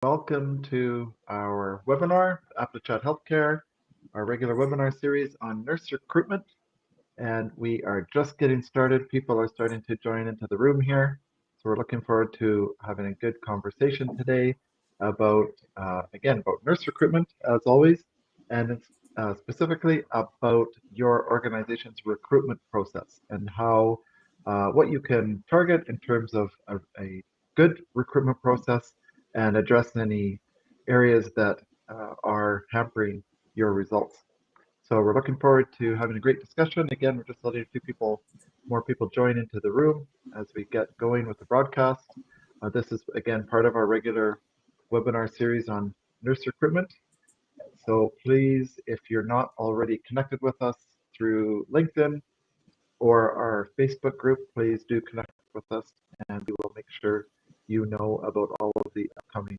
Welcome to our webinar, AppleChat Healthcare, our regular webinar series on nurse recruitment. And we are just getting started. People are starting to join into the room here. So we're looking forward to having a good conversation today about, again, about nurse recruitment, as always, and specifically about your organization's recruitment process and how, what you can target in terms of a good recruitment process and address any areas that are hampering your results. So we're looking forward to having a great discussion. Again, we're just letting a few people, more people join into the room as we get going with the broadcast. This is, again, part of our regular webinar series on nurse recruitment. So please, if you're not already connected with us through LinkedIn or our Facebook group, please do connect with us and we will make sure you know about all of the upcoming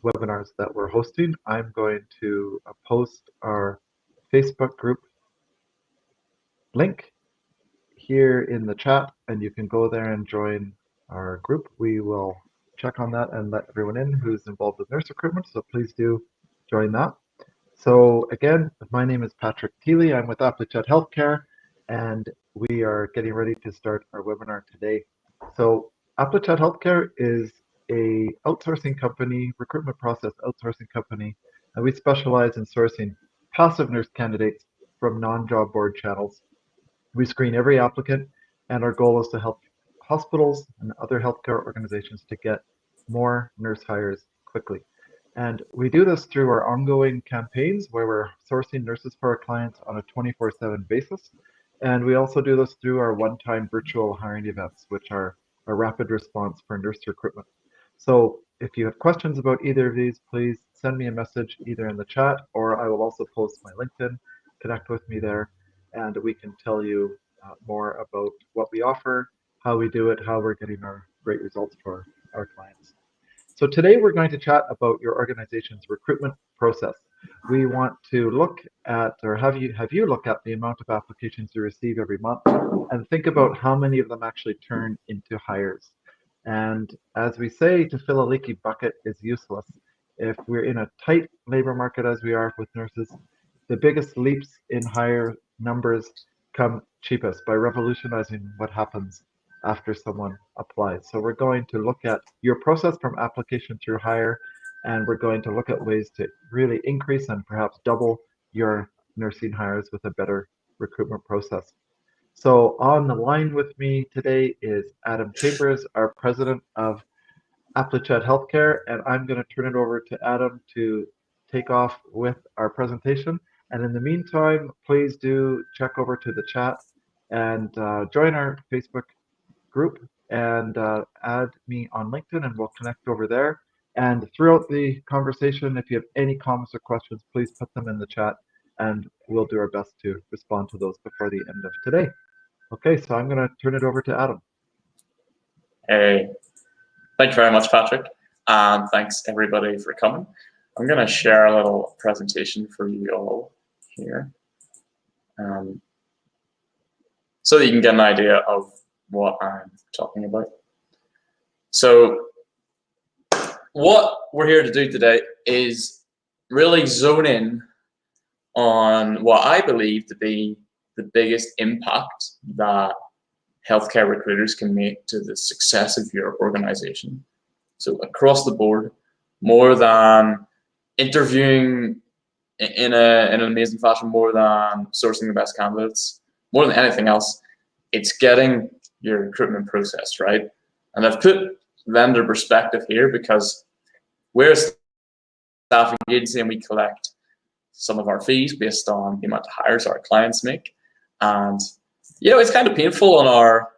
webinars that we're hosting. I'm going to post our Facebook group link here in the chat, and you can go there and join our group. We will check on that and let everyone in who's involved with nurse recruitment, so please do join that. So again, my name is Patrick Teeley. I'm with AppleChat Healthcare, and we are getting ready to start our webinar today. So AppleChat Healthcare is a outsourcing company, recruitment process outsourcing company, and we specialize in sourcing passive nurse candidates from non-job board channels. We screen every applicant, and our goal is to help hospitals and other healthcare organizations to get more nurse hires quickly. And we do this through our ongoing campaigns where we're sourcing nurses for our clients on a 24/7 basis. And we also do this through our one-time virtual hiring events, which are a rapid response for nurse recruitment. So if you have questions about either of these, please send me a message either in the chat, or I will also post my LinkedIn. Connect with me there, and we can tell you more about what we offer, how we do it, how we're getting our great results for our clients. So today we're going to chat about your organization's recruitment process. We want to look at, or have you look at the amount of applications you receive every month and think about how many of them actually turn into hires. And as we say, to fill a leaky bucket is useless. If we're in a tight labor market as we are with nurses, the biggest leaps in hire numbers come cheapest by revolutionizing what happens after someone applies. So we're going to look at your process from application through hire, and we're going to look at ways to really increase and perhaps double your nursing hires with a better recruitment process. So on the line with me today is Adam Chambers, our president of AppleChat Healthcare, and I'm going to turn it over to Adam to take off with our presentation. And in the meantime, please do check over to the chat and join our Facebook group and add me on LinkedIn, and we'll connect over there. And throughout the conversation, if you have any comments or questions, please put them in the chat and we'll do our best to respond to those before the end of today. Okay, so I'm going to turn it over to Adam. Hey, thank you very much, Patrick, and thanks everybody for coming. I'm going to share a little presentation for you all here, so that you can get an idea of what I'm talking about. So what we're here to do today is really zone in on what I believe to be the biggest impact that healthcare recruiters can make to the success of your organization. So across the board, more than interviewing in an amazing fashion, more than sourcing the best candidates, more than anything else, it's getting your recruitment process right. And I've put vendor perspective here because we're a staffing agency and we collect some of our fees based on the amount of hires our clients make. And you know, it's kind of painful on our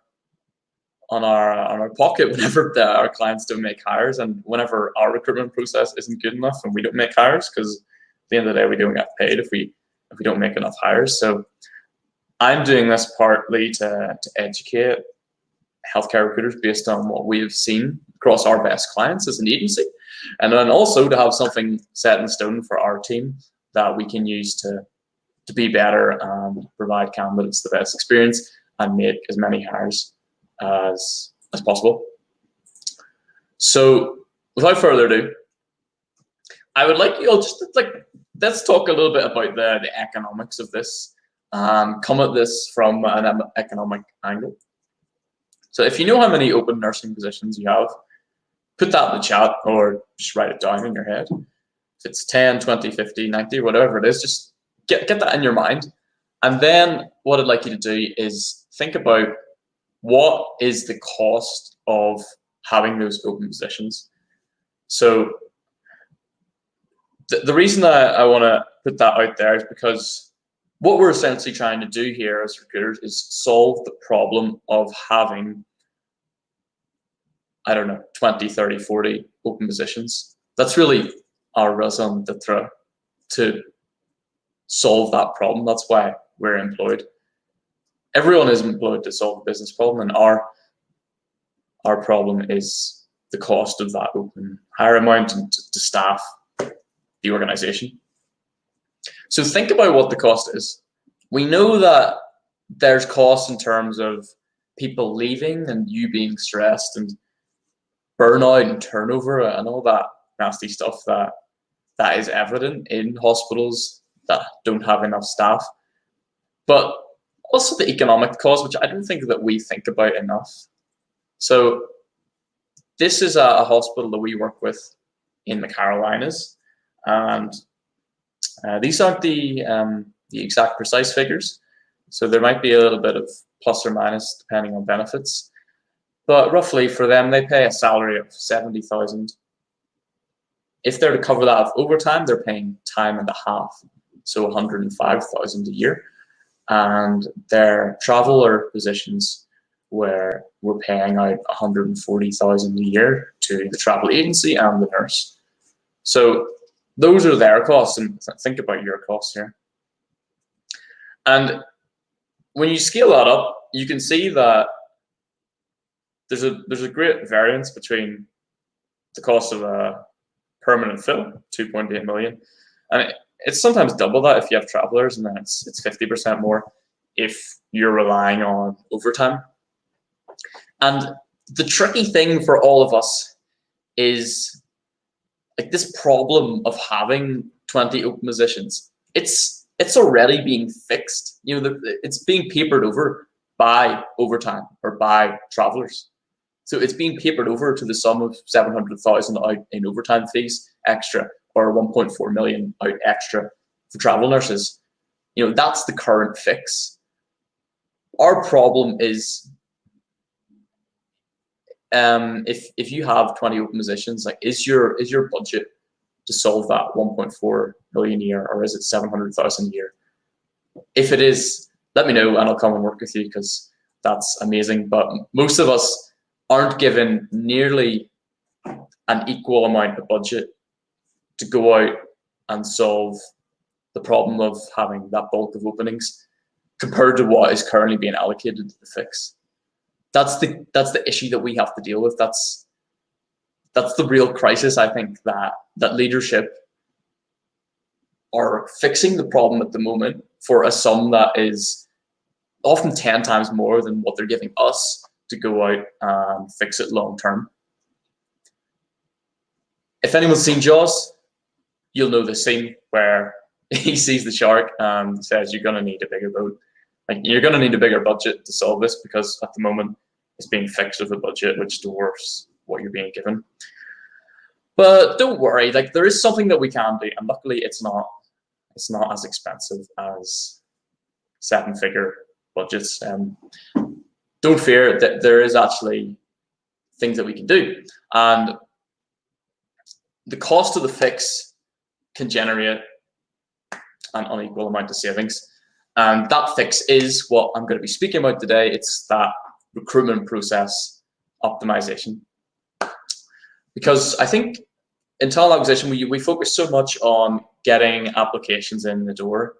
pocket whenever our clients don't make hires, and whenever our recruitment process isn't good enough and we don't make hires, because at the end of the day we don't get paid if we don't make enough hires. So I'm doing this partly to educate healthcare recruiters based on what we've seen across our best clients as an agency, and then also to have something set in stone for our team that we can use to be better and provide candidates the best experience and make as many hires as possible. So without further ado, I would like you all just let's talk a little bit about the economics of this, come at this from an economic angle. So if you know how many open nursing positions you have, put that in the chat or just write it down in your head. If it's 10, 20, 50, 90, whatever it is, just get that in your mind. And then what I'd like you to do is think about what is the cost of having those open positions. So the reason I want to put that out there is because what we're essentially trying to do here as recruiters is solve the problem of having, I don't know, 20, 30, 40 open positions. That's really our raison d'etre, to solve that problem. That's why we're employed. Everyone is employed to solve a business problem, and our problem is the cost of that open hire amount to staff the organization. So think about what the cost is. We know that there's costs in terms of people leaving and you being stressed and burnout and turnover and all that nasty stuff that is evident in hospitals that don't have enough staff. But also the economic cost, which I don't think that we think about enough. So this is a hospital that we work with in the Carolinas, and these aren't the exact precise figures, so there might be a little bit of plus or minus depending on benefits. But roughly for them, they pay a salary of $70,000. If they're to cover that of overtime, they're paying time and a half, so $105,000 a year. And their traveler positions where we're paying out $140,000 a year to the travel agency and the nurse. So those are their costs, and think about your costs here. And when you scale that up, you can see that there's a great variance between the cost of a permanent fill, 2.8 million, and it's sometimes double that if you have travelers, and then it's 50% more if you're relying on overtime. And the tricky thing for all of us is like this problem of having 20 open positions. It's already being fixed. You know, it's being papered over by overtime or by travelers. So it's being papered over to the sum of 700,000 out in overtime fees extra, or 1.4 million out extra for travel nurses. You know, that's the current fix. Our problem is if you have 20 open positions, like is your budget to solve that 1.4 million a year, or is it 700,000 a year? If it is, let me know and I'll come and work with you, because that's amazing. But most of us aren't given nearly an equal amount of budget to go out and solve the problem of having that bulk of openings compared to what is currently being allocated to the fix. That's the issue that we have to deal with. That's the real crisis. I think that leadership are fixing the problem at the moment for a sum that is often 10 times more than what they're giving us to go out and fix it long term. If anyone's seen Jaws, you'll know the scene where he sees the shark and says, "You're going to need a bigger boat. Like, you're going to need a bigger budget to solve this, because at the moment it's being fixed with a budget which dwarfs what you're being given." But don't worry, like there is something that we can do, and luckily it's not as expensive as 7-figure budgets. Don't fear, that there is actually things that we can do, and the cost of the fix can generate an unequal amount of savings. And that fix is what I'm going to be speaking about today. It's that recruitment process optimization. Because I think in talent acquisition, we focus so much on getting applications in the door.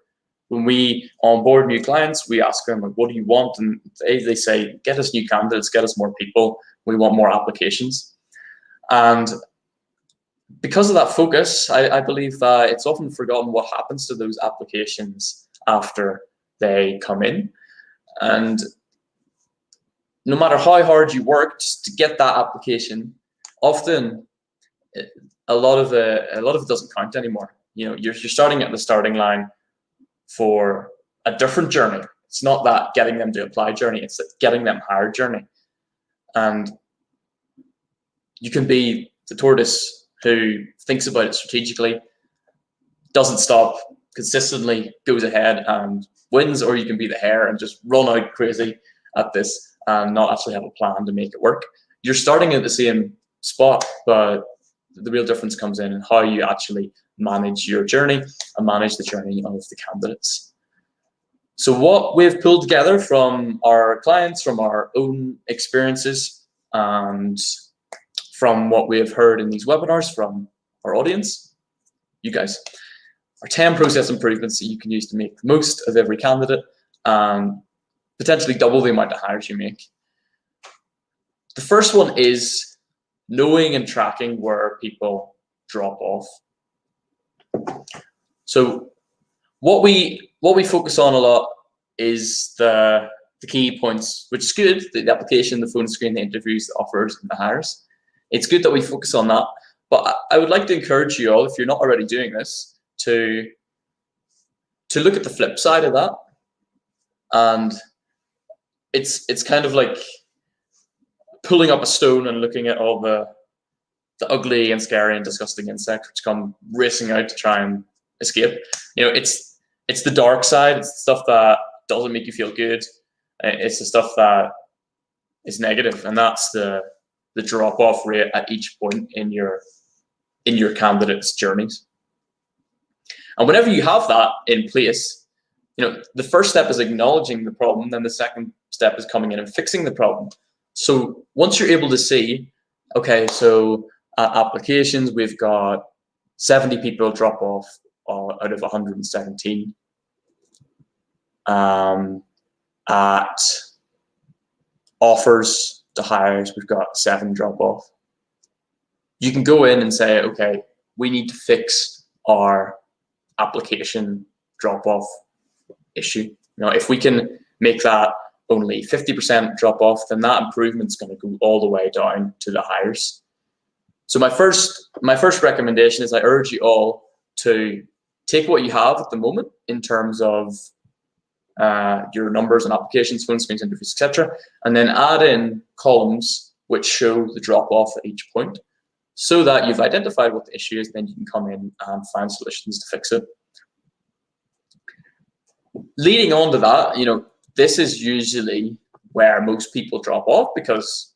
When we onboard new clients, we ask them, like, what do you want? And they say, get us new candidates, get us more people. We want more applications. And because of that focus, I believe that it's often forgotten what happens to those applications after they come in. And no matter how hard you worked to get that application, often a lot of it doesn't count anymore. You know, you're starting at the starting line for a different journey. It's not that getting them to apply journey, it's that getting them hired journey. And you can be the tortoise who thinks about it strategically, doesn't stop, consistently goes ahead and wins, or you can be the hare and just run out crazy at this and not actually have a plan to make it work. You're starting at the same spot, but the real difference comes in how you actually manage your journey and manage the journey of the candidates. So what we've pulled together from our clients, from our own experiences, and from what we have heard in these webinars from our audience, you guys, are 10 process improvements that you can use to make the most of every candidate and potentially double the amount of hires you make. The first one is knowing and tracking where people drop off. So what we focus on a lot is the key points, which is good, the application, the phone screen, the interviews, the offers, and the hires. It's good that we focus on that, but I would like to encourage you all, if you're not already doing this, to look at the flip side of that. And it's kind of like pulling up a stone and looking at all the ugly and scary and disgusting insects which come racing out to try and escape. You know, it's the dark side. It's the stuff that doesn't make you feel good. It's the stuff that is negative, and that's the drop-off rate at each point in your candidates' journeys. And whenever you have that in place, you know, the first step is acknowledging the problem, then the second step is coming in and fixing the problem. So once you're able to see, okay, so at applications, we've got 70 people drop off out of 117. At offers to hires, we've got 7 drop off. You can go in and say, okay, we need to fix our application drop off issue. You know, if we can make that only 50% drop off, then that improvement's going to go all the way down to the hires. So my first recommendation is I urge you all to take what you have at the moment in terms of your numbers and applications, phone screens, interviews, etc., and then add in columns which show the drop off at each point, so that you've identified what the issue is. Then you can come in and find solutions to fix it. Leading on to that, you know, this is usually where most people drop off because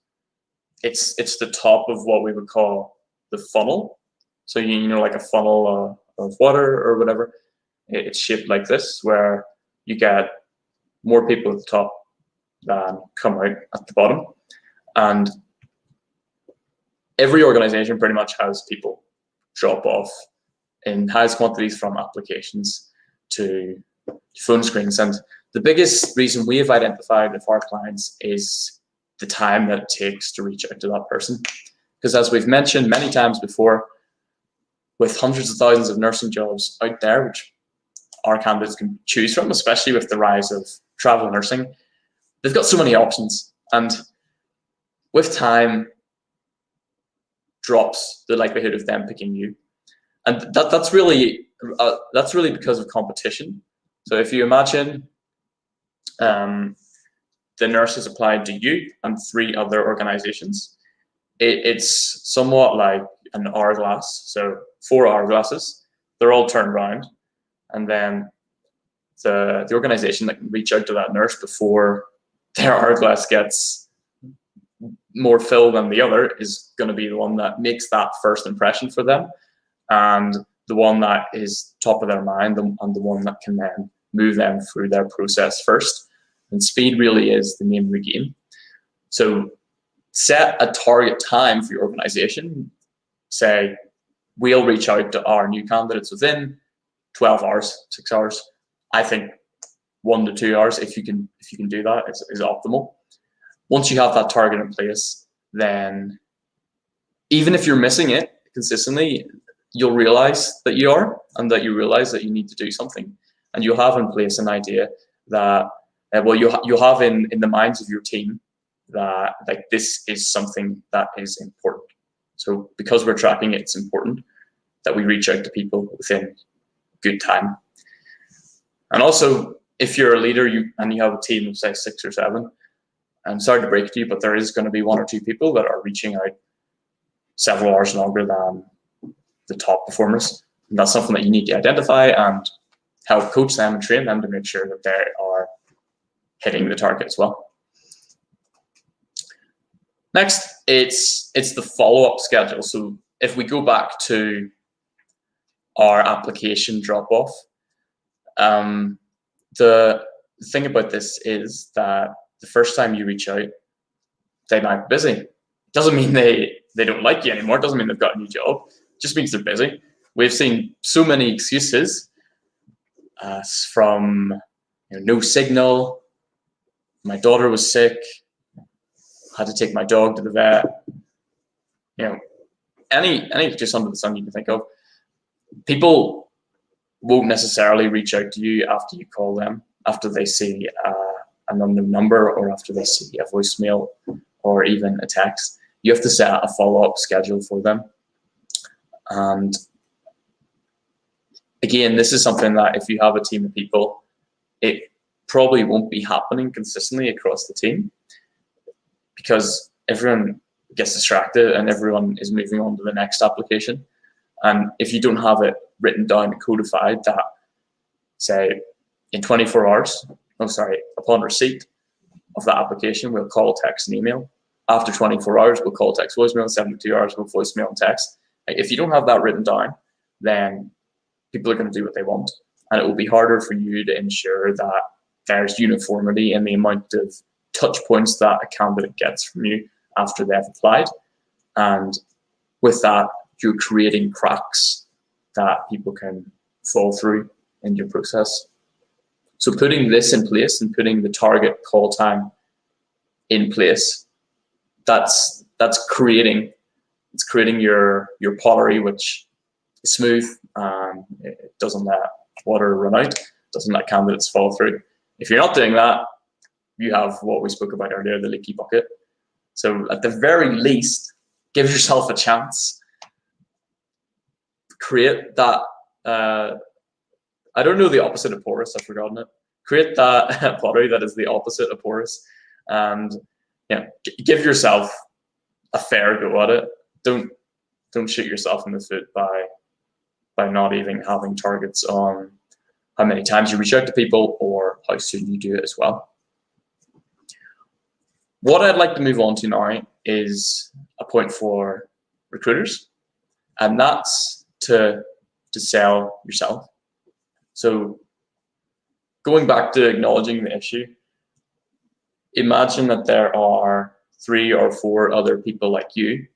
it's the top of what we would call the funnel. So you know, like a funnel of water or whatever. It's shaped like this, where you get more people at the top than come out at the bottom. And every organization pretty much has people drop off in highest quantities from applications to phone screens. And the biggest reason we have identified with our clients is the time that it takes to reach out to that person. Because as we've mentioned many times before, with hundreds of thousands of nursing jobs out there, which our candidates can choose from, especially with the rise of travel nursing, they've got so many options. And with time drops the likelihood of them picking you. And that's really because of competition. So if you imagine the nurse is applied to you and 3 other organizations, it's somewhat like an hourglass. So 4 hourglasses, they're all turned around, and then the organization that can reach out to that nurse before their hourglass gets more fill than the other is going to be the one that makes that first impression for them, and the one that is top of their mind, and the one that can then move them through their process first. And speed really is the name of the game. So set a target time for your organization. Say, we'll reach out to our new candidates within 12 hours, 6 hours. I think 1 to 2 hours, if you can do that, is optimal. Once you have that target in place, then even if you're missing it consistently, you'll realize that you are, and that you realize that you need to do something. And you'll have in place an idea that, well, you'll have in the minds of your team that like this is something that is important. So because we're tracking it, it's important that we reach out to people within good time. And also, if you're a leader and you have a team of say 6 or 7, I'm sorry to break it to you, but there is going to be 1 or 2 people that are reaching out several hours longer than the top performers. And that's something that you need to identify and help coach them and train them to make sure that they are hitting the target as well. Next, it's the follow-up schedule. So if we go back to our application drop-off, the thing about this is that the first time you reach out, they might be busy. It doesn't mean they don't like you anymore. It doesn't mean they've got a new job. It just means they're busy. We've seen so many excuses from no signal, my daughter was sick, had to take my dog to the vet, any just under the sun you can think of. People won't necessarily reach out to you after you call them, after they see an unknown number or after they see a voicemail or even a text. You have to set a follow-up schedule for them. And again, this is something that if you have a team of people, it probably won't be happening consistently across the team because everyone gets distracted and everyone is moving on to the next application. And if you don't have it written down and codified that, say, in 24 hours, upon receipt of that application, we'll call, text, and email. After 24 hours, we'll call, text, voicemail. 72 hours, we'll voicemail and text. If you don't have that written down, then people are going to do what they want. And it will be harder for you to ensure that there's uniformity in the amount of touch points that a candidate gets from you after they've applied. And with that, you're creating cracks that people can fall through in your process. So putting this in place and putting the target call time in place, that's creating your pottery, which is smooth. It doesn't let water run out, doesn't let candidates fall through. If you're not doing that, you have what we spoke about earlier, the leaky bucket. So at the very least, give yourself a chance. Create that, I don't know the opposite of porous, I've forgotten it. Create that pottery that is the opposite of porous, and give yourself a fair go at it. Don't shoot yourself in the foot by not even having targets on how many times you reach out to people or how soon you do it as well. What I'd like to move on to now is a point for recruiters, and that's to sell yourself. So going back to acknowledging the issue, imagine that there are 3 or 4 other people like you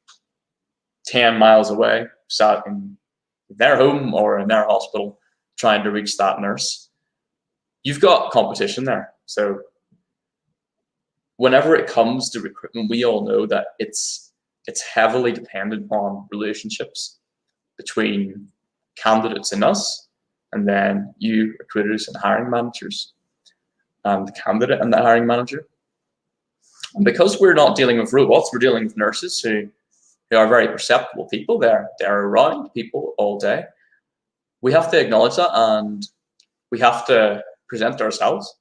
10 miles away, sat in their home or in their hospital trying to reach that nurse. You've got competition there. So whenever it comes to recruitment, we all know that it's heavily dependent on relationships between candidates and us, and then you, recruiters and hiring managers, and the candidate and the hiring manager. And because we're not dealing with robots, we're dealing with nurses who are very perceptible people. They're around people all day. We have to acknowledge that, and we have to present ourselves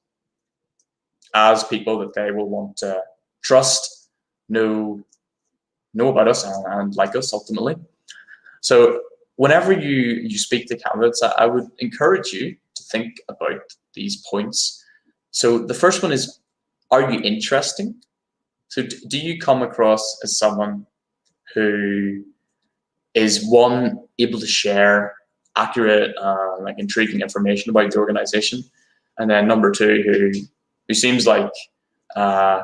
as people that they will want to trust, know about us and like us ultimately. So whenever you speak to candidates, I would encourage you to think about these points. So the first one is, are you interesting? So do you come across as someone who is, one, able to share accurate, intriguing information about the organization, and then number 2, who seems like a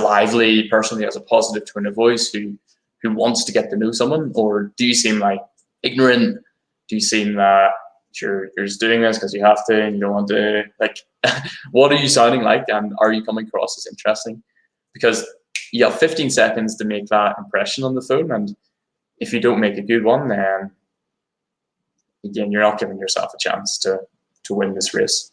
lively person who has a positive tone of voice, who wants to get to know someone? Or do you seem like ignorant? Do you seem that you're just doing this because you have to and you don't want to? What are you sounding like, and are you coming across as interesting? Because you have 15 seconds to make that impression on the phone, and if you don't make a good one, then again, you're not giving yourself a chance to win this race.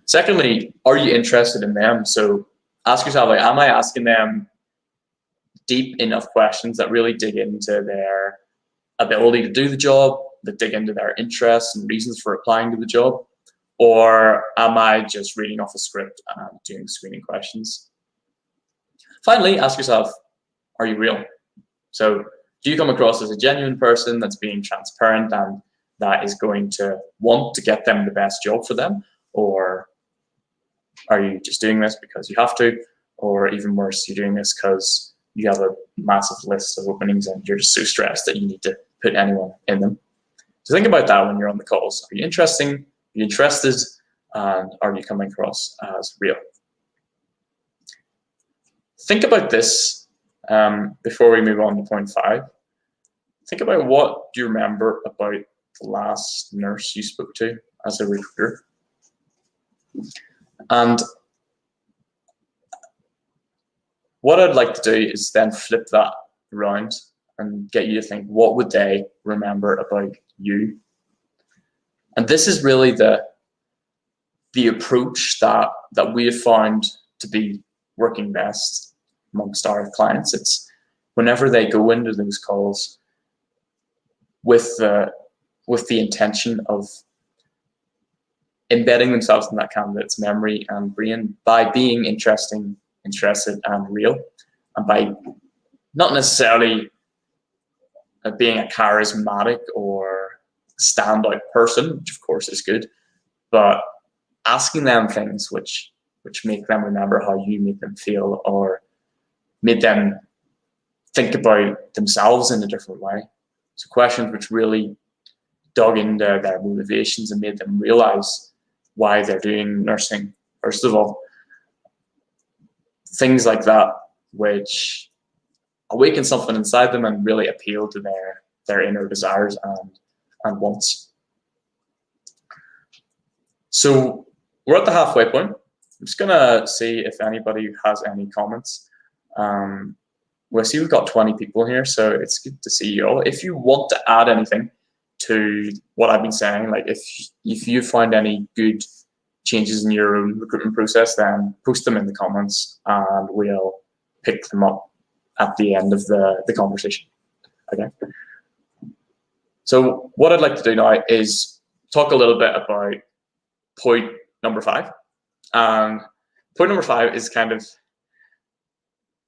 Secondly, are you interested in them? So ask yourself, am I asking them deep enough questions that really dig into their ability to do the job, that dig into their interests and reasons for applying to the job? Or am I just reading off a script and doing screening questions? Finally, ask yourself, are you real? So do you come across as a genuine person that's being transparent and that is going to want to get them the best job for them? Or are you just doing this because you have to? Or even worse, you're doing this because you have a massive list of openings and you're just so stressed that you need to put anyone in them. So think about that when you're on the calls. Are you interesting? Are you interested? And are you coming across as real? Think about this before we move on to point 5. Think about what do you remember about the last nurse you spoke to as a recruiter. And what I'd like to do is then flip that around and get you to think, what would they remember about you? And this is really the approach that we have found to be working best amongst our clients. It's whenever they go into those calls with the intention of embedding themselves in that candidate's memory and brain by being interested and real, and by not necessarily being a charismatic or standout person, which of course is good, but asking them things which make them remember how you made them feel or made them think about themselves in a different way. So questions which really dug into their motivations and made them realize why they're doing nursing, first of all. Things like that, which awaken something inside them and really appeal to their inner desires and wants. So we're at the halfway point. I'm just gonna see if anybody has any comments. We'll see we've got 20 people here, so it's good to see you all. If you want to add anything to what I've been saying, like if you find any good changes in your own recruitment process, then post them in the comments and we'll pick them up at the end of the conversation. Okay. So what I'd like to do now is talk a little bit about point number 5. Point number 5 is kind of,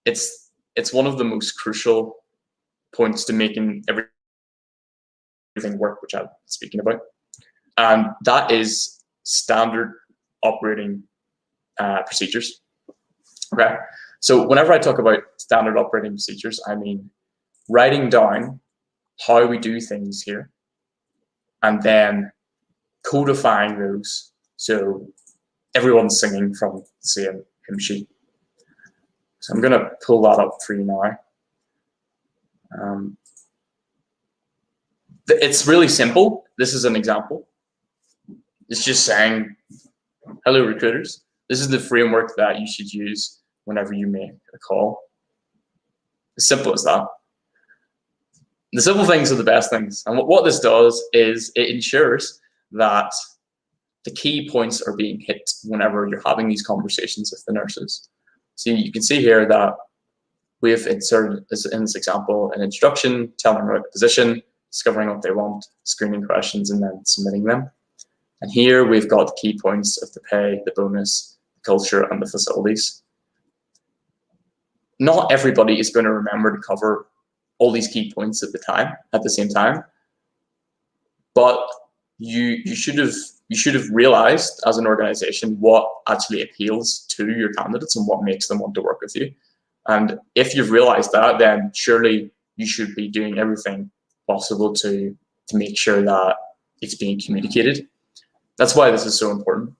it's one of the most crucial points to making everything work, which I'm speaking about. And that is standard operating procedures. Okay. So whenever I talk about standard operating procedures, I mean writing down how we do things here and then codifying those so everyone's singing from the same hymn sheet. So I'm going to pull that up for you now. It's really simple. This is an example. It's just saying, hello recruiters, this is the framework that you should use whenever you make a call. As simple as that. The simple things are the best things. And what this does is it ensures that the key points are being hit whenever you're having these conversations with the nurses. So you can see here that we have inserted, in this example, an introduction, telling them about the position, discovering what they want, screening questions, and then submitting them. And here we've got the key points of the pay, the bonus, the culture, and the facilities. Not everybody is going to remember to cover all these key points at the same time, but you should have realized as an organization what actually appeals to your candidates and what makes them want to work with you. And if you've realized that, then surely you should be doing everything possible to make sure that it's being communicated. That's why this is so important.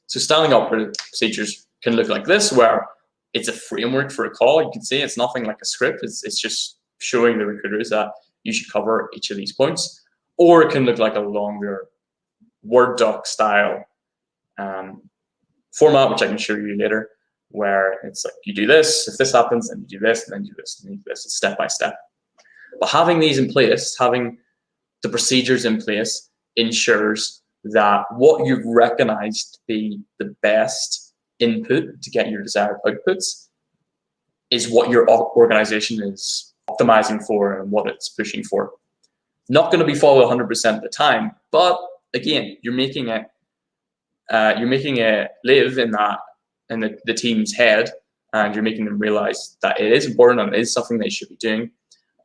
So standing operating procedures can look like this, where it's a framework for a call. You can see it's nothing like a script. It's just showing the recruiters that you should cover each of these points. Or it can look like a longer Word doc style format, which I can show you later, where it's like you do this, if this happens, then you do this, and then you do this, and you do this. It's step by step. But having these in place, having the procedures in place, ensures that what you've recognized to be the best input to get your desired outputs is what your organization is optimizing for and what it's pushing for. Not going to be followed 100% of the time, but again, you're making it live in the team's head, and you're making them realize that it is important and it is something they should be doing,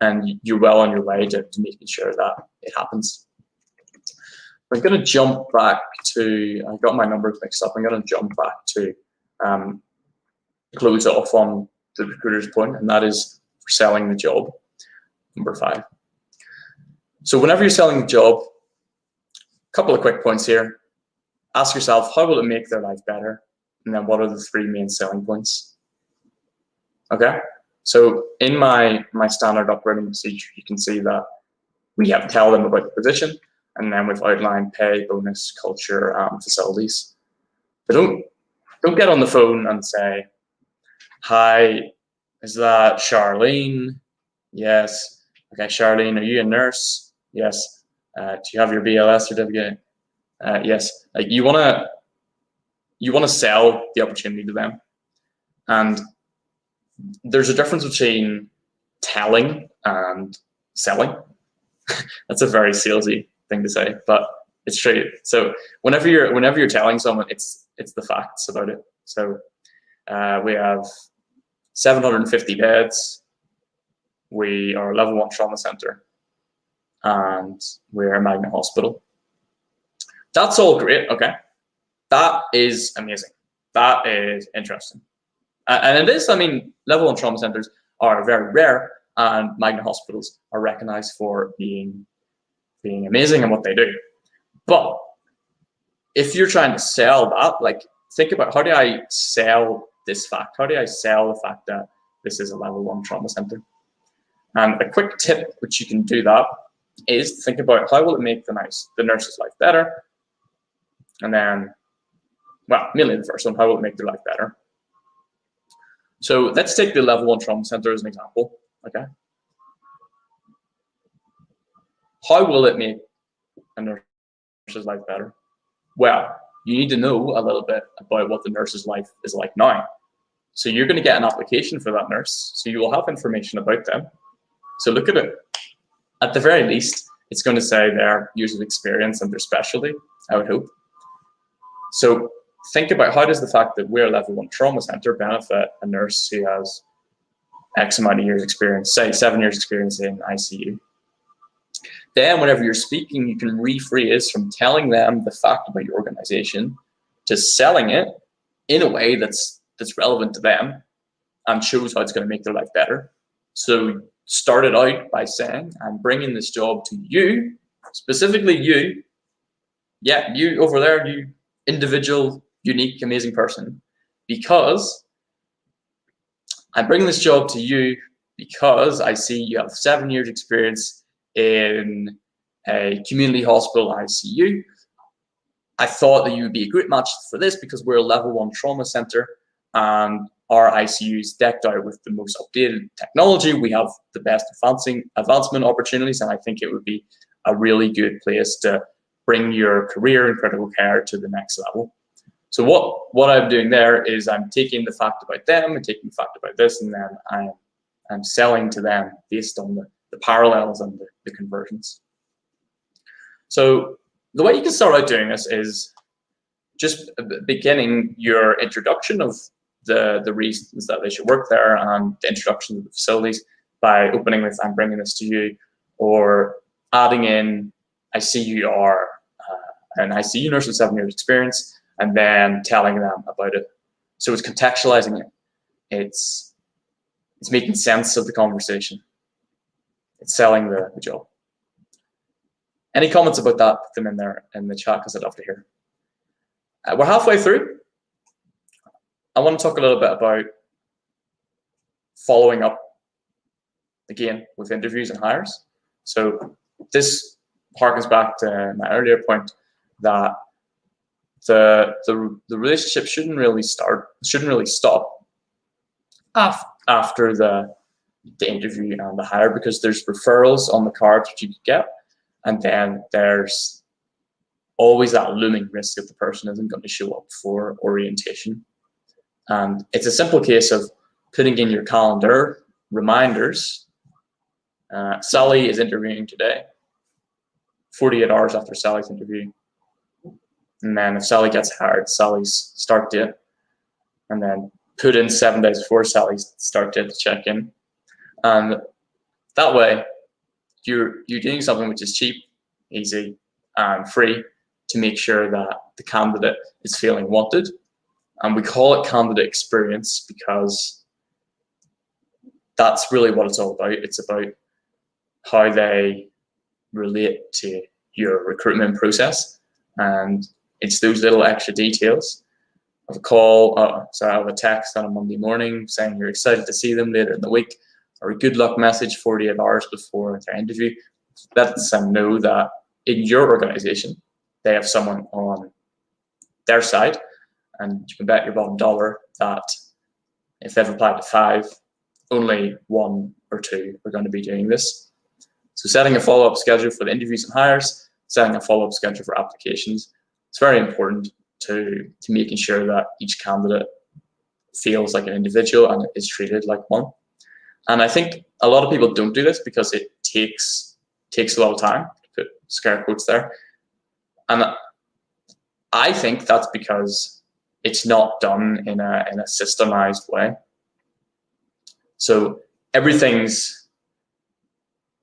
and you're well on your way to making sure that it happens. I'm going to jump back to, I got my numbers mixed up, I'm going to jump back to close off on the recruiter's point, and that is for selling the job, number 5. So whenever you're selling the job, a couple of quick points here. Ask yourself, how will it make their life better? And then what are the 3 main selling points? Okay, so in my standard operating procedure, you can see that we have to tell them about the position, and then we've outlined pay, bonus, culture, facilities. But don't get on the phone and say, hi, is that Charlene? Yes. Okay, Charlene, are you a nurse? Yes. Do you have your BLS certificate? Yes. Like you wanna sell the opportunity to them. And there's a difference between telling and selling. That's a very salesy thing to say, but it's true. So whenever you're telling someone, it's the facts about it. So we have 750 beds. We are a level 1 trauma center, and we're a Magna hospital. That's all great. Okay, that is amazing. That is interesting, and it is. I mean, level 1 trauma centers are very rare, and Magna hospitals are recognized for being amazing in what they do. But if you're trying to sell that, like, think about, how do I sell this fact? How do I sell the fact that this is a level 1 trauma center? And a quick tip which you can do that is to think about, how will it make the nurse's life better? And then, well, mainly the first one, how will it make their life better? So let's take the level 1 trauma center as an example. Okay, how will it make a nurse's life better? Well, you need to know a little bit about what the nurse's life is like now. So you're going to get an application for that nurse, so you will have information about them. So look at it. At the very least, it's going to say their years of experience and their specialty, I would hope. So think about, how does the fact that we're a level 1 trauma center benefit a nurse who has X amount of years experience, say 7 years experience in ICU. Then whenever you're speaking, you can rephrase from telling them the fact about your organization to selling it in a way that's relevant to them and shows how it's going to make their life better. So start it out by saying, I'm bringing this job to you, specifically you. Yeah, you over there, you individual, unique, amazing person, because I'm bringing this job to you because I see you have 7 years experience in a community hospital ICU. I thought that you would be a great match for this because we're a level 1 trauma center and our ICU is decked out with the most updated technology. We have the best advancement opportunities, and I think it would be a really good place to bring your career in critical care to the next level. So what I'm doing there is I'm taking the fact about them and taking the fact about this, and then I'm selling to them based on the parallels and the conversions. So the way you can start out doing this is just beginning your introduction of the reasons that they should work there and the introduction of the facilities by opening with, I'm bringing this to you, or adding in, I see you are an ICU nurse with 7 years experience, and then telling them about it. So it's contextualizing it. It's making sense of the conversation. It's selling the job. Any comments about that? Put them in there in the chat because I'd love to hear. We're halfway through. I want to talk a little bit about following up again with interviews and hires. So this harkens back to my earlier point that the relationship shouldn't really stop after the interview and the hire, because there's referrals on the cards that you could get, and then there's always that looming risk that the person isn't going to show up for orientation. And it's a simple case of, putting in your calendar reminders. Sally is interviewing today, 48 hours after Sally's interview. And then if Sally gets hired, Sally's start date, and then put in 7 days before Sally's start date to check in. And that way, you're doing something which is cheap, easy, and free to make sure that the candidate is feeling wanted. And we call it candidate experience because that's really what it's all about. It's about how they relate to your recruitment process. And it's those little extra details of a call, of a text on a Monday morning saying you're excited to see them later in the week, or a good luck message 48 hours before their interview. Lets them know that in your organization, they have someone on their side, and you can bet your bottom dollar that if they've applied to 5, only 1 or 2 are going to be doing this. So setting a follow-up schedule for the interviews and hires, setting a follow-up schedule for applications, it's very important to making sure that each candidate feels like an individual and is treated like one. And I think a lot of people don't do this because it takes a lot of time, to put scare quotes there. And I think that's because it's not done in a systemized way. So everything,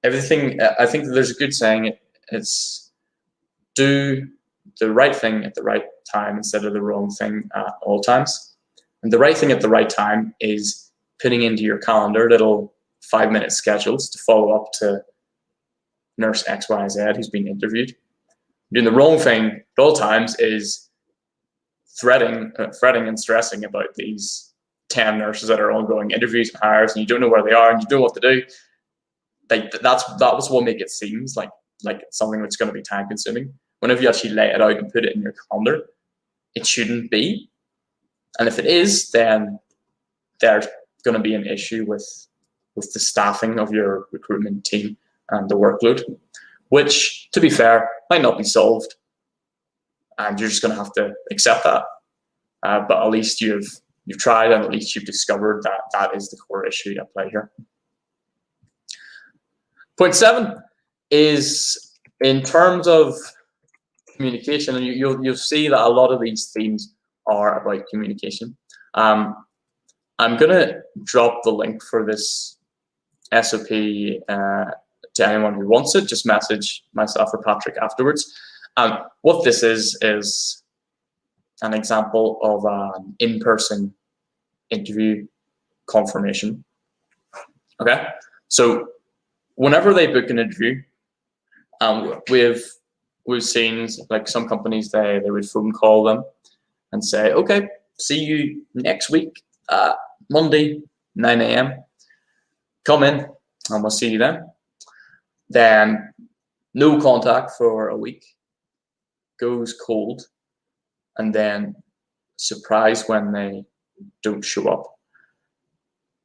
I think there's a good saying, it's do the right thing at the right time instead of the wrong thing at all times. And the right thing at the right time is putting into your calendar little 5-minute schedules to follow up to nurse XYZ who's been interviewed. Doing the wrong thing at all times is fretting and stressing about these 10 nurses that are ongoing interviews and hires, and you don't know where they are and you don't know what to do. Like that was what make it seems like something that's going to be time consuming. Whenever you actually lay it out and put it in your calendar, it shouldn't be. And if it is, then there's going to be an issue with the staffing of your recruitment team and the workload, which, to be fair, might not be solved. And you're just going to have to accept that. But at least you've tried, and at least you've discovered that that is the core issue at play here. Point 7 is in terms of communication, and you'll see that a lot of these themes are about communication. I'm going to drop the link for this SOP to anyone who wants it. Just message myself or Patrick afterwards. What this is an example of an in-person interview confirmation. Okay, so whenever they book an interview, we've seen like some companies they would phone call them and say, okay, see you next week, Monday, 9 a.m. Come in and we'll see you then. Then no contact for a week, goes cold, and then surprise when they don't show up.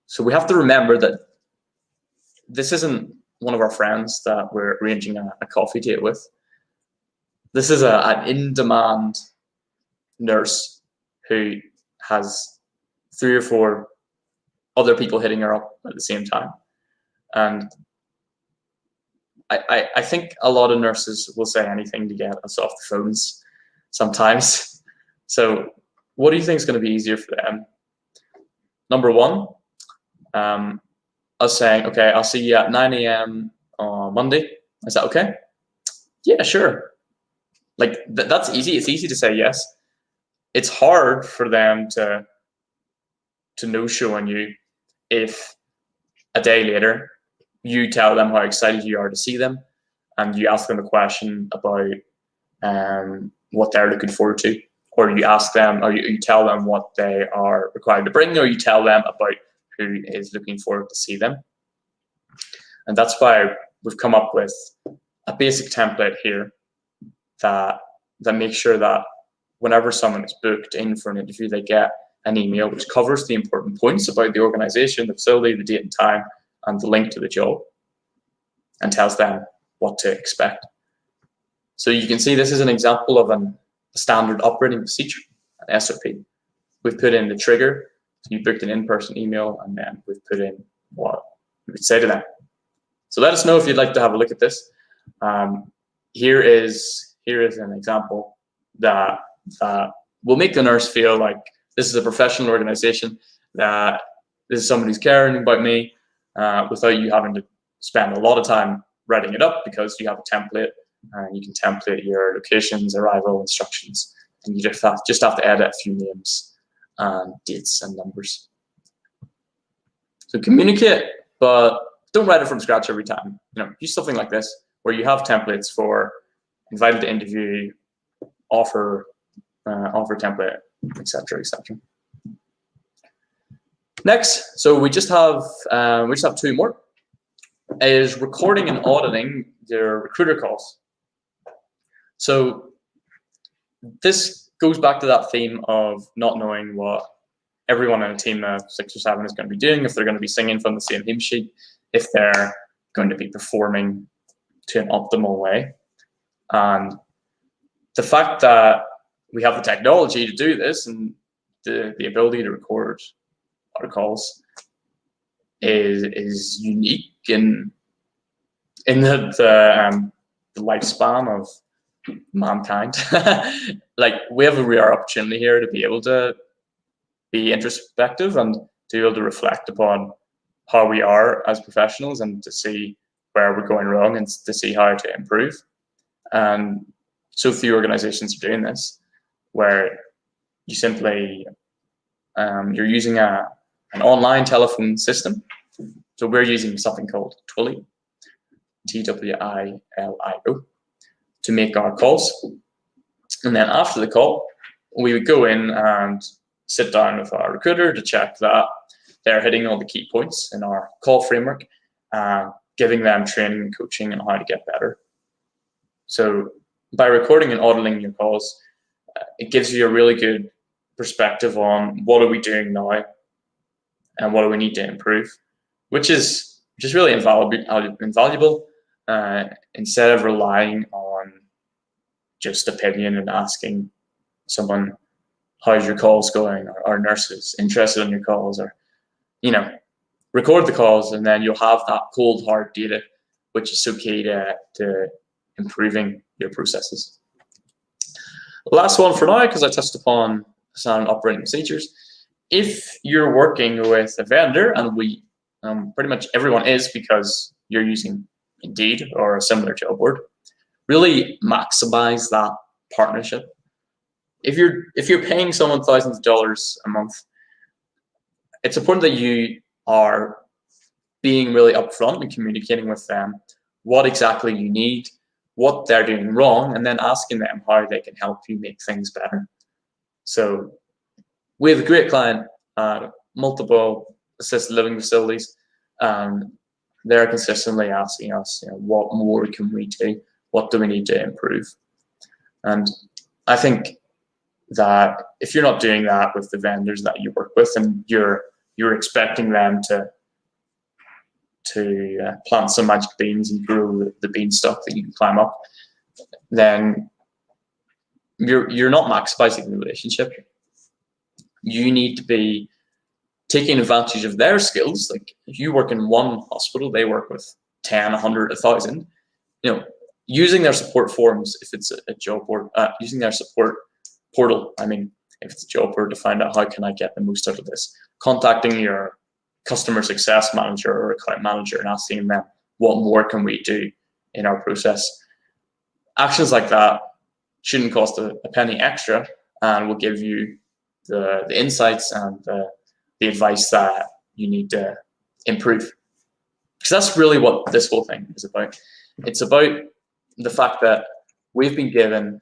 So we have to remember that this isn't one of our friends that we're arranging a coffee date with. This is an in-demand nurse who has 3 or 4 other people hitting her up at the same time. And I think a lot of nurses will say anything to get us off the phones sometimes. So what do you think is going to be easier for them? Number 1, us saying, okay, I'll see you at 9 a.m. on Monday. Is that okay? Yeah, sure. Like that's easy. It's easy to say yes. It's hard for them to no-show on you if a day later you tell them how excited you are to see them and you ask them a question about what they're looking forward to, or you ask them, or you tell them what they are required to bring, or you tell them about who is looking forward to see them. And that's why we've come up with a basic template here that makes sure that whenever someone is booked in for an interview, they get an email which covers the important points about the organization, the facility, the date and time, and the link to the job, and tells them what to expect. So you can see this is an example of a standard operating procedure, an SOP. We've put in the trigger, So you booked an in-person email, and then we've put in what we would say to them. So let us know if you'd like to have a look at this. Here is an example that will make the nurse feel like this is a professional organization, that this is somebody who's caring about me, without you having to spend a lot of time writing it up, because you have a template and you can template your locations, arrival instructions, and you just have to edit a few names and dates and numbers. So communicate, but don't write it from scratch every time. Use something like this where you have templates for invited to interview, offer template, etc., etc. Next, so we just have two more, is recording and auditing their recruiter calls. So this goes back to that theme of not knowing what everyone in a team of 6 or 7 is going to be doing, if they're going to be singing from the same hymn sheet, if they're going to be performing to an optimal way. And the fact that we have the technology to do this and the ability to record our calls is unique in the lifespan of mankind. Like, we have a rare opportunity here to be able to be introspective and to be able to reflect upon how we are as professionals, and to see where we're going wrong and to see how to improve. And so few organizations are doing this, where you simply you're using an online telephone system. So we're using something called Twilio, Twilio, to make our calls. And then after the call, we would go in and sit down with our recruiter to check that they're hitting all the key points in our call framework, giving them training and coaching on how to get better. So by recording and auditing your calls, it gives you a really good perspective on what are we doing now and what do we need to improve, which is really invaluable, instead of relying on just opinion and asking someone, how's your calls going, or nurses interested in your calls, or record the calls, and then you'll have that cold hard data, which is so key to improving your processes. Last one for now, because I touched upon standard operating procedures. If you're working with a vendor, and we pretty much everyone is, because you're using Indeed or a similar job board, really maximize that partnership. If you're paying someone thousands of dollars a month, it's important that you are being really upfront and communicating with them what exactly you need, what they're doing wrong, and then asking them how they can help you make things better. So we have a great client, multiple assisted living facilities. They're consistently asking us, what more can we do? What do we need to improve? And I think that if you're not doing that with the vendors that you work with, and you're expecting them to plant some magic beans and grow the beanstalk that you can climb up, then you're not maximizing the relationship. You need to be taking advantage of their skills. Like, if you work in one hospital, they work with 10, 100, 1,000. Using their support forums, if it's a job board, using their support portal, if it's a job board, to find out how can I get the most out of this. Contacting your customer success manager or account manager and asking them, what more can we do in our process? Actions like that shouldn't cost a penny extra, and will give you the insights and the advice that you need to improve. Because that's really what this whole thing is about. It's about the fact that we've been given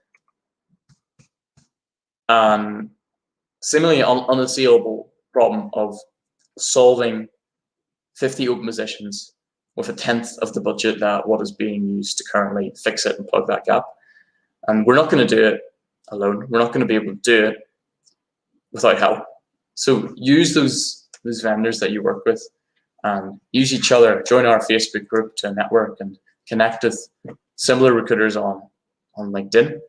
seemingly unassailable problem of solving 50 open positions with 1/10 of the budget that what is being used to currently fix it and plug that gap. And we're not going to do it alone. We're not going to be able to do it without help. So use those vendors that you work with, and use each other. Join our Facebook group to network and connect with similar recruiters on LinkedIn.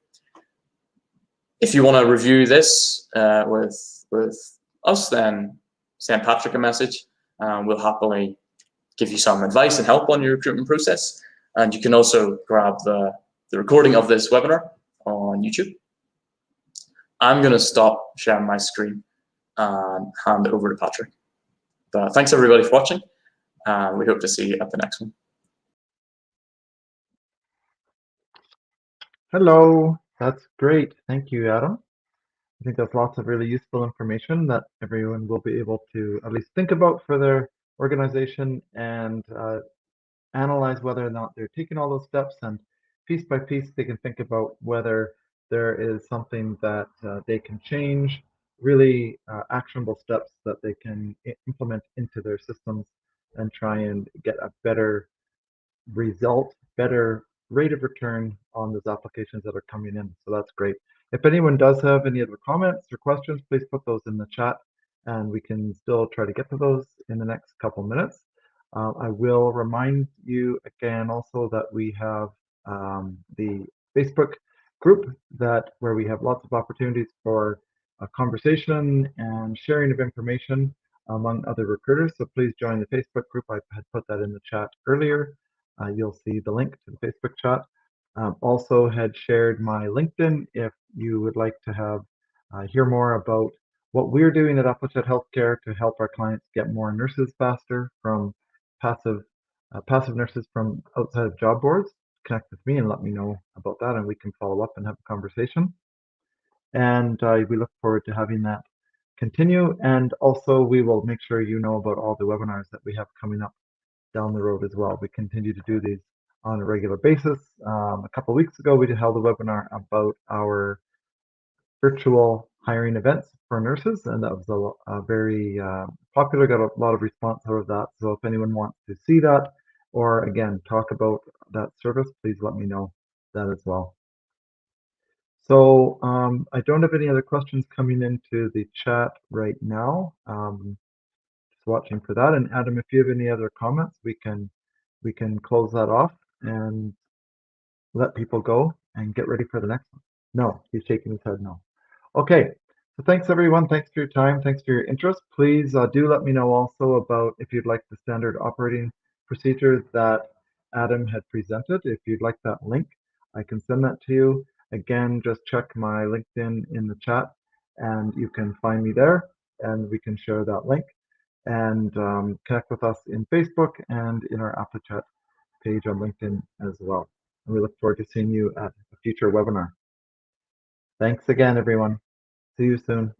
If you want to review this with us, then send Patrick a message. We'll happily give you some advice and help on your recruitment process. And you can also grab the recording of this webinar on YouTube. I'm going to stop sharing my screen and hand it over to Patrick. But thanks everybody for watching. We hope to see you at the next one. Hello, that's great. Thank you, Adam. I think that's lots of really useful information that everyone will be able to at least think about for their organization and analyze whether or not they're taking all those steps, and piece by piece they can think about whether there is something that they can change, really actionable steps that they can implement into their systems and try and get a better result, better rate of return on those applications that are coming in. So that's great. If anyone does have any other comments or questions, please put those in the chat and we can still try to get to those in the next couple minutes. I will remind you again also that we have the Facebook group where we have lots of opportunities for a conversation and sharing of information among other recruiters. So please join the Facebook group. I had put that in the chat earlier. You'll see the link to the Facebook chat. Also had shared my LinkedIn if you would like to have hear more about what we're doing at Applicant Healthcare to help our clients get more nurses faster from passive nurses from outside of job boards. Connect with me and let me know about that, and we can follow up and have a conversation. And we look forward to having that continue. And also, we will make sure you know about all the webinars that we have coming up down the road as well. We continue to do these on a regular basis. A couple of weeks ago, we held a webinar about our virtual hiring events for nurses, and that was a very popular, got a lot of response out of that. So if anyone wants to see that, or again, talk about that service, please let me know that as well. So I don't have any other questions coming into the chat right now. Just watching for that. And Adam, if you have any other comments, we can close that off and let people go and get ready for the next one. No, he's shaking his head no. Okay, so thanks everyone. Thanks for your time. Thanks for your interest. Please do let me know also about if you'd like the standard operating procedure that Adam had presented. If you'd like that link, I can send that to you. Again, just check my LinkedIn in the chat and you can find me there and we can share that link and connect with us in Facebook and in our AppleChat page on LinkedIn as well. And we look forward to seeing you at a future webinar. Thanks again, everyone. See you soon.